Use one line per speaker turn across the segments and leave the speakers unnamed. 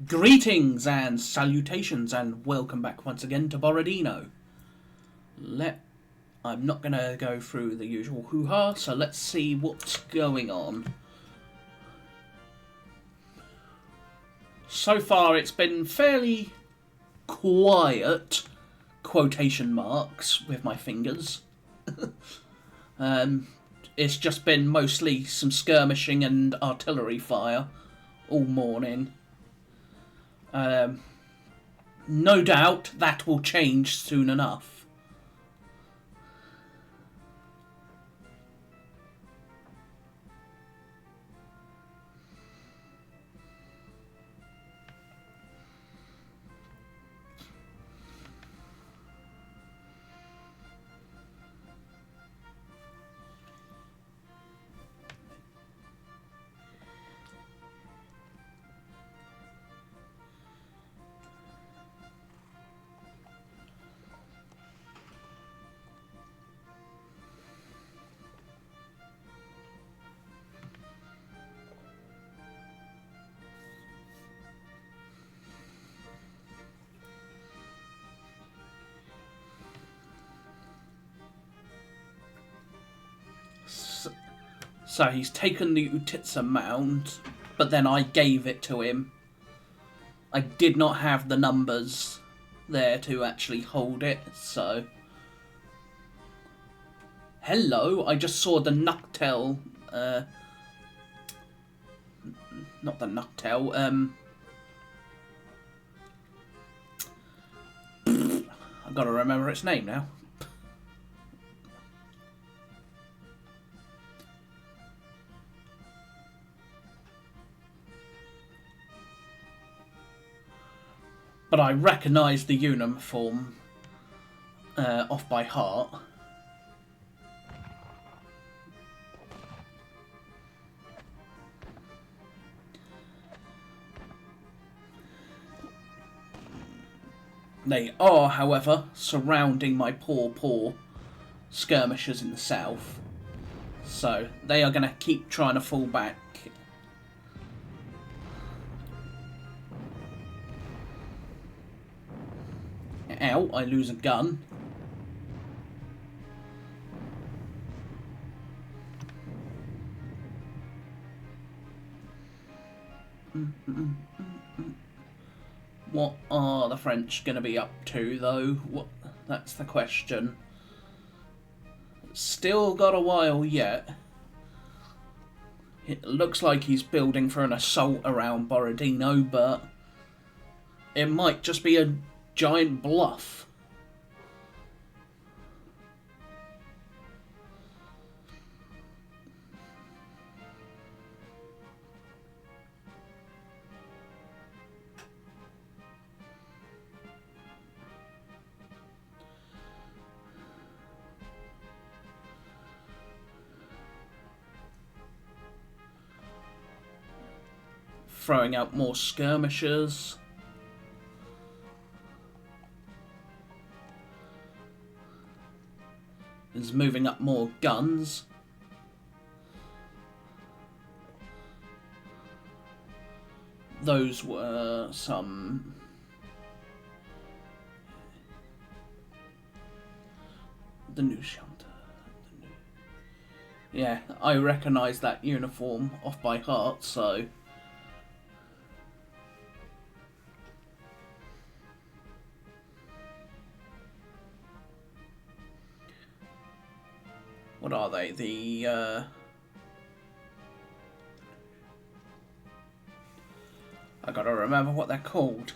Greetings and salutations and welcome back once again to Borodino. I'm not going to go through the usual hoo-ha, so let's see what's going on. So far it's been fairly quiet, quotation marks with my fingers. It's just been mostly some skirmishing and artillery fire all morning. No doubt that will change soon enough. So he's taken the Utitsa mound, but then I gave it to him. I did not have the numbers there to actually hold it, so... Hello, I just saw the Nuktel, not the Nuktel, I've got to remember its name now. But I recognise the uniform off by heart. They are, however, surrounding my poor skirmishers in the south. So they are going to keep trying to fall back. Ow, I lose a gun. What are the French going to be up to, though? That's the question. Still got a while yet. It looks like he's building for an assault around Borodino, but it might just be a giant bluff. Throwing out more skirmishers. Is moving up more guns. Those were some... The new shelter. Yeah, I recognise that uniform off by heart, so... What are they? I gotta remember what they're called.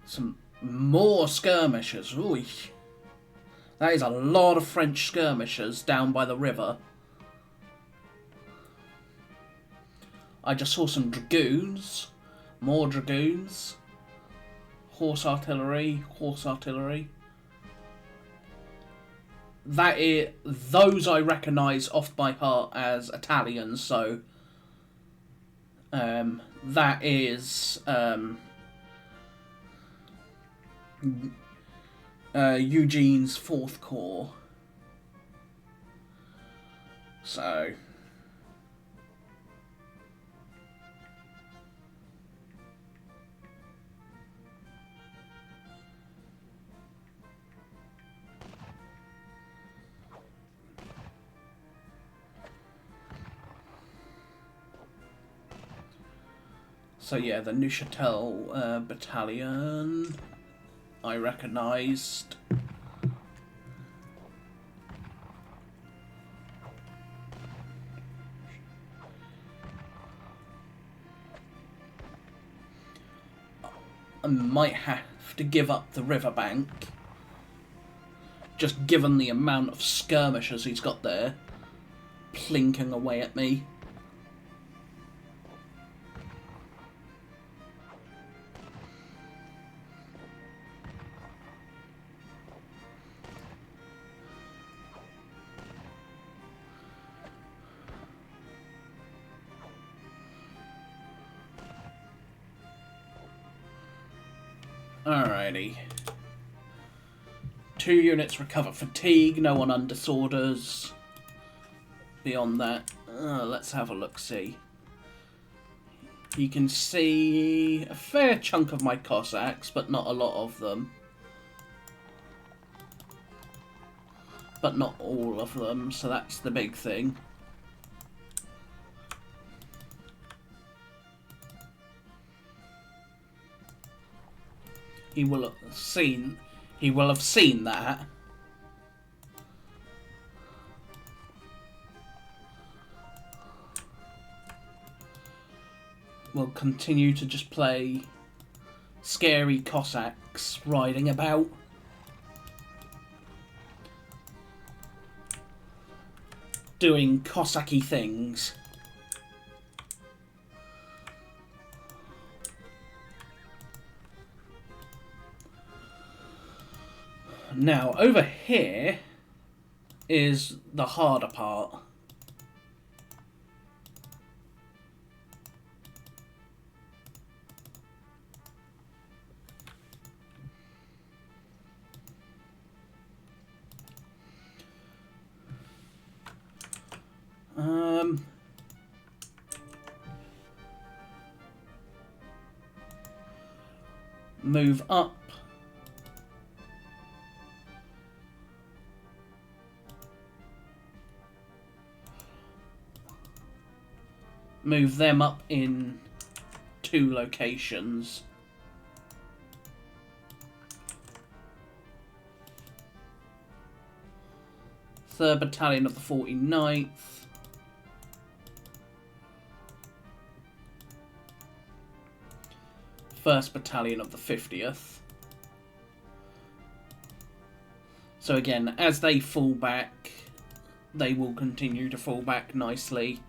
Some more skirmishers. Ooh. That is a lot of French skirmishers down by the river. I just saw some dragoons. More dragoons. Horse artillery. Those I recognise off by heart as Italians, so that is Eugene's 4th Corps. So... So yeah, the Neuchâtel battalion I recognised. I might have to give up the riverbank, just given the amount of skirmishers he's got there, plinking away at me. Alrighty. 2 units recover fatigue, no one under orders. Beyond that, let's have a look-see. You can see a fair chunk of my Cossacks, but not a lot of them. But not all of them, so that's the big thing. He will have seen that. We'll continue to just play scary Cossacks riding about. Doing Cossacky things. Now, over here is the harder part. Move up. Move them up in 2 locations. Third Battalion of the 49th. First Battalion of the 50th. So again, as they fall back, they will continue to fall back nicely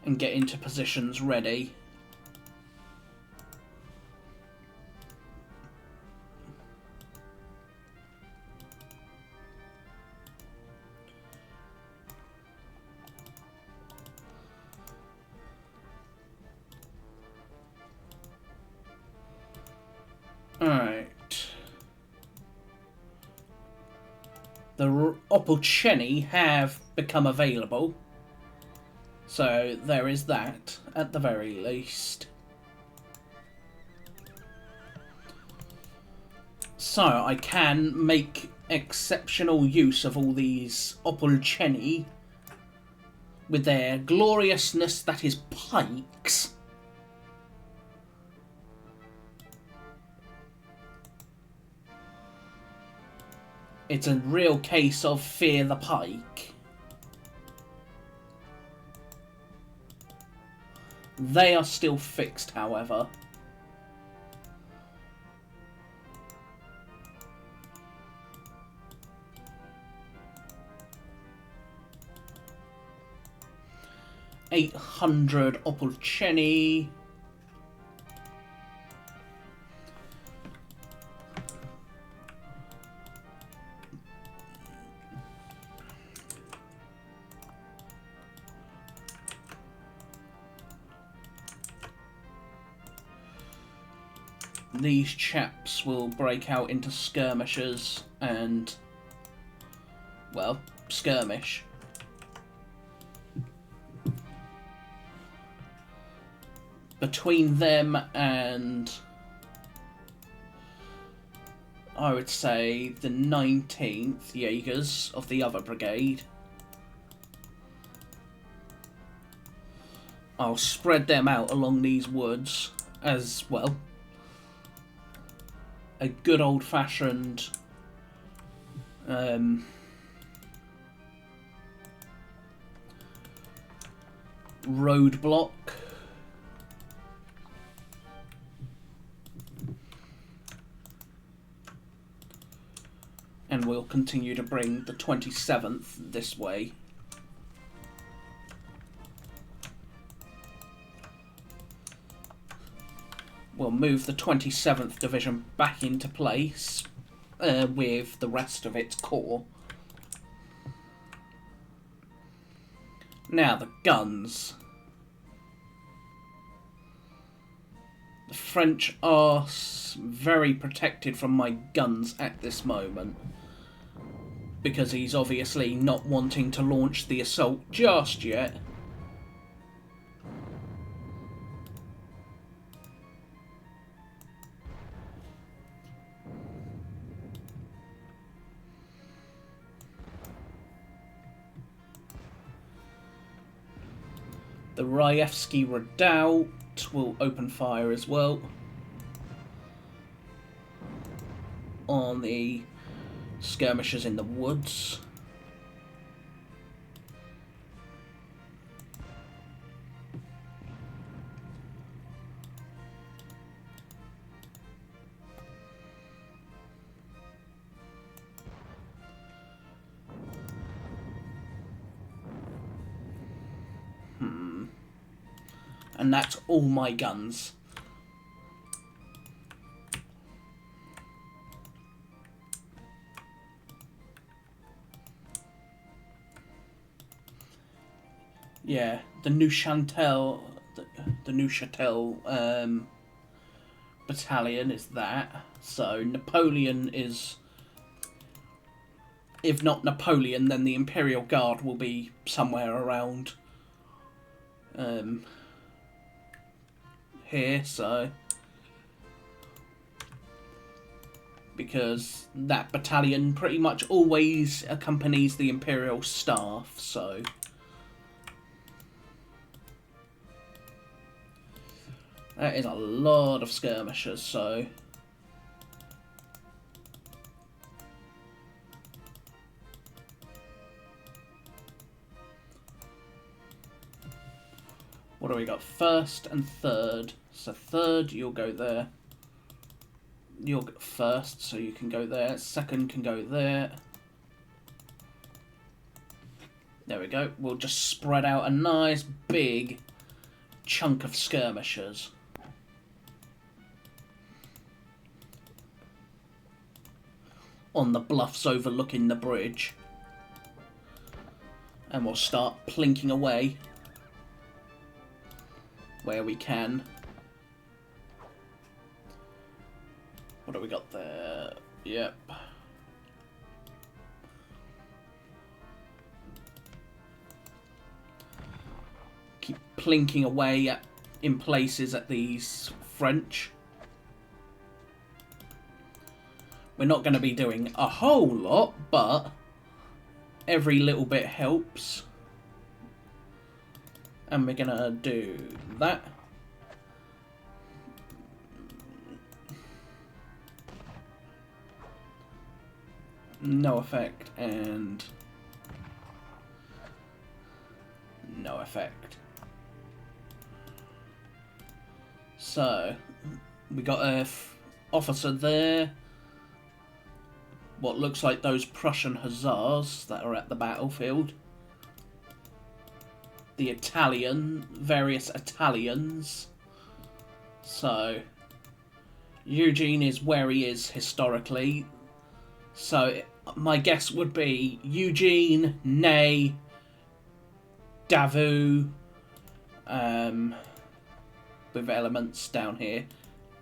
and get into positions ready. Alright. The Opolcheni have become available. So there is that, at the very least. So I can make exceptional use of all these Opolcheni with their gloriousness that is pikes. It's a real case of fear the pike. They are still fixed, however. $800 Opolcheni. These chaps will break out into skirmishers and, well, skirmish. between them and, I would say, the 19th Jaegers of the other brigade. I'll spread them out along these woods as well. A good old-fashioned roadblock. And we'll continue to bring the 27th this way. We'll move the 27th Division back into place with the rest of its corps. Now, the guns. The French are very protected from my guns at this moment, because he's obviously not wanting to launch the assault just yet. The Raevsky Redoubt will open fire as well on the skirmishers in the woods. And that's all my guns. Yeah, the Neuchâtel battalion is that. So Napoleon is, if not Napoleon, then the Imperial Guard will be somewhere around here, so because that battalion pretty much always accompanies the Imperial staff, so that is a lot of skirmishers, so what do we got? First and third. So third, you'll go there. You'll get first, so you can go there. Second can go there. There we go. We'll just spread out a nice big chunk of skirmishers. On the bluffs overlooking the bridge. And we'll start plinking away where we can. What do we got there? Yep. Keep plinking away in places at these French. We're not going to be doing a whole lot, but every little bit helps. And we're going to do that. No effect, and no effect. So, we got a officer there. What looks like those Prussian hussars that are at the battlefield. The various Italians. So, Eugene is where he is historically. So, my guess would be Eugene, Ney, Davout, with elements down here,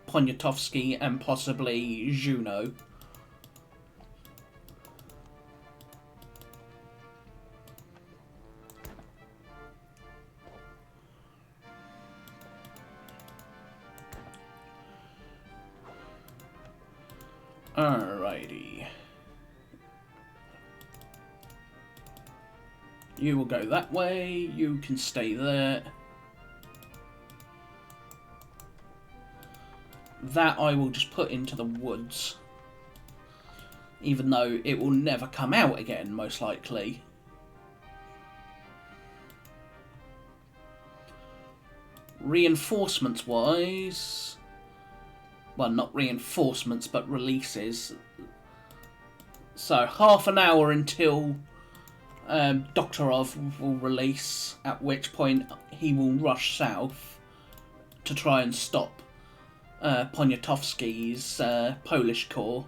Poniatowski, and possibly Juno. Alrighty. You will go that way, you can stay there. That I will just put into the woods. Even though it will never come out again, most likely. Reinforcements wise... Well, not reinforcements, but releases. So, half an hour until Doktorov will release, at which point he will rush south to try and stop Poniatowski's Polish Corps.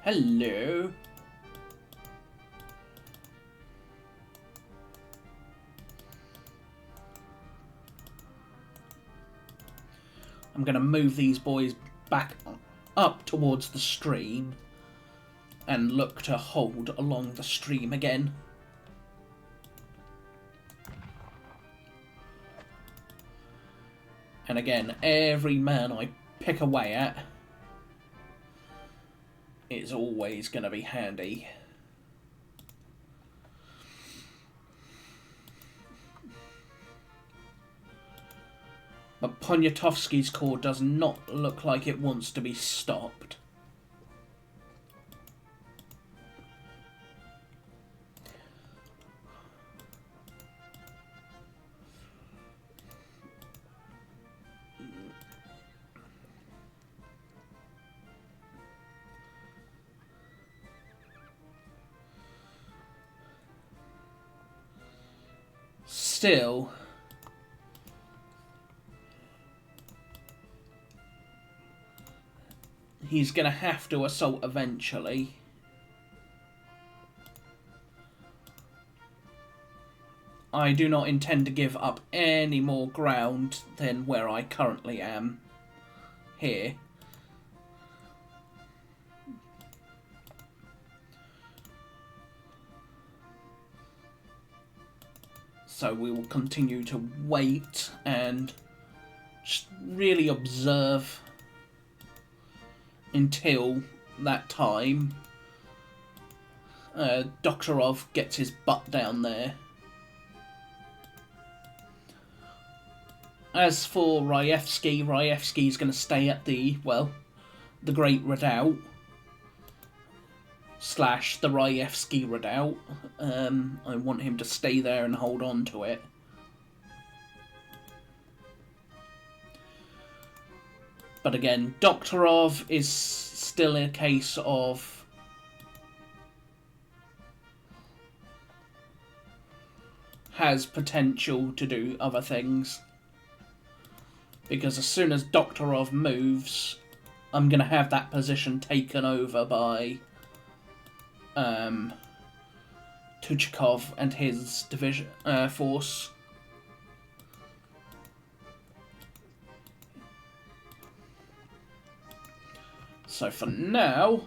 Hello. I'm going to move these boys back up towards the stream and look to hold along the stream again. And again, every man I pick away at is always going to be handy. But Poniatowski's corps does not look like it wants to be stopped. Still, he's going to have to assault eventually. I do not intend to give up any more ground than where I currently am here. So we will continue to wait and just really observe until that time Doktorov gets his butt down there. As for Raevski's going to stay at the Great Redoubt / the Raevski Redoubt. I want him to stay there and hold on to it. But again, Doktorov is still a case of has potential to do other things. Because as soon as Doktorov moves, I'm going to have that position taken over by Tuchakov and his division force. So for now,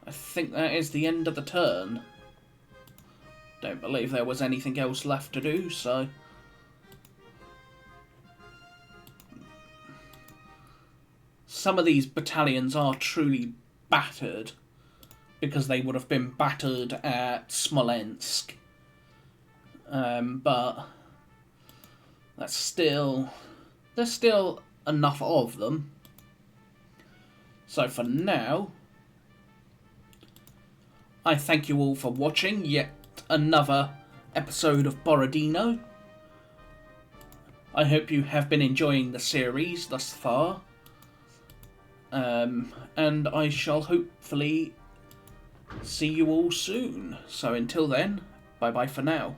I think that is the end of the turn. Don't believe there was anything else left to do, so... Some of these battalions are truly battered, because they would have been battered at Smolensk. But that's still... There's still enough of them. So for now, I thank you all for watching yet another episode of Borodino. I hope you have been enjoying the series thus far. And I shall hopefully see you all soon. So until then, bye bye for now.